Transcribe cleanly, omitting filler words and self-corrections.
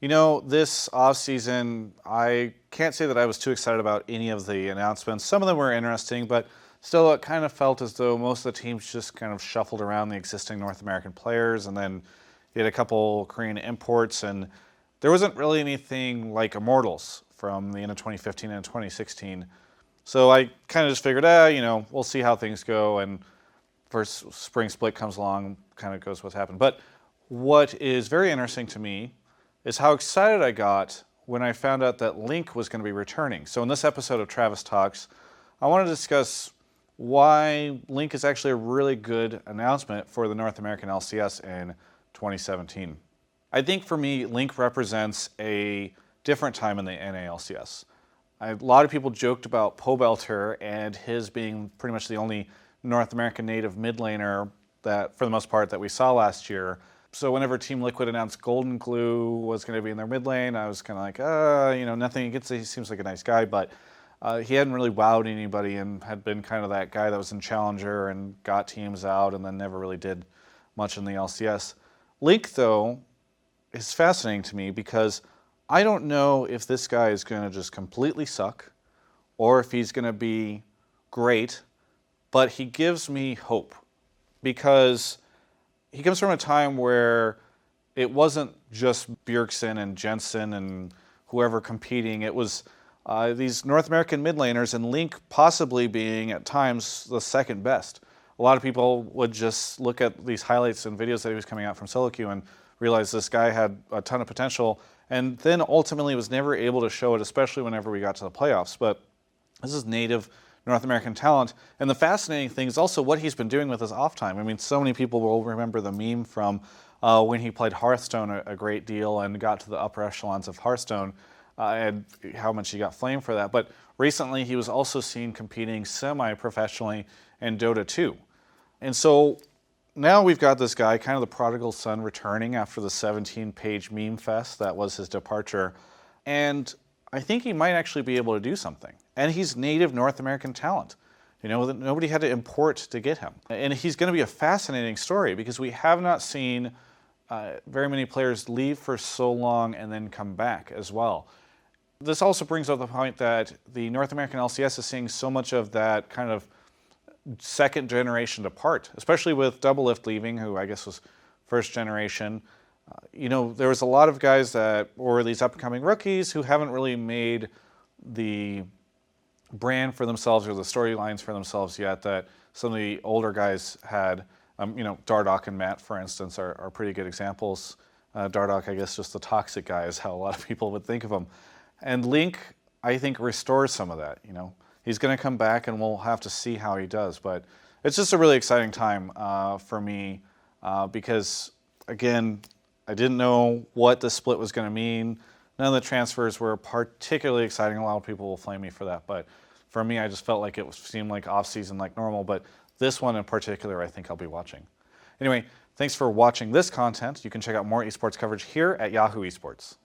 This offseason, I can't say that I was too excited about any of the announcements. Some of them were interesting, but still it kind of felt as though most of the teams just kind of shuffled around the existing North American players, and then you had a couple Korean imports, and there wasn't really anything like Immortals from the end of 2015 and 2016. So I kind of just figured, we'll see how things go, and first spring split comes along, kind of goes what's happened. But what is very interesting to me is how excited I got when I found out that Link was going to be returning. So in this episode of Travis Talks, I want to discuss why Link is actually a really good announcement for the North American LCS in 2017. I think for me, Link represents a different time in the NA LCS. A lot of people joked about Pobelter and his being pretty much the only North American native mid laner that, for the most part, that we saw last year. So whenever Team Liquid announced Golden Glue was going to be in their mid lane, I was kind of like, nothing against it. He seems like a nice guy, but he hadn't really wowed anybody and had been kind of that guy that was in Challenger and got teams out and then never really did much in the LCS. Link, though, is fascinating to me because I don't know if this guy is going to just completely suck or if he's going to be great, but he gives me hope because he comes from a time where it wasn't just Bjergsen and Jensen and whoever competing. It was these North American mid laners, and Link possibly being at times the second best. A lot of people would just look at these highlights and videos that he was coming out from solo queue and realize this guy had a ton of potential, and then ultimately was never able to show it, especially whenever we got to the playoffs. But this is native North American talent. And the fascinating thing is also what he's been doing with his off time. I mean, so many people will remember the meme from when he played Hearthstone a great deal and got to the upper echelons of Hearthstone and how much he got flamed for that. But recently he was also seen competing semi-professionally in Dota 2. And so now we've got this guy, kind of the prodigal son, returning after the 17-page meme fest that was his departure. And I think he might actually be able to do something. And he's native North American talent. Nobody had to import to get him. And he's going to be a fascinating story because we have not seen very many players leave for so long and then come back as well. This also brings up the point that the North American LCS is seeing so much of that kind of second generation depart, especially with Doublelift leaving, who I guess was first generation. There was a lot of guys that were these upcoming rookies who haven't really made the brand for themselves or the storylines for themselves yet that some of the older guys had. Dardoch and Matt, for instance, are pretty good examples. Dardoch, I guess, just the toxic guy is how a lot of people would think of him. And Link, I think, restores some of that. He's going to come back, and we'll have to see how he does. But it's just a really exciting time for me because, again, I didn't know what the split was going to mean. None of the transfers were particularly exciting. A lot of people will flame me for that. But for me, I just felt like it seemed like off-season like normal. But this one in particular, I think I'll be watching. Anyway, thanks for watching this content. You can check out more esports coverage here at Yahoo Esports.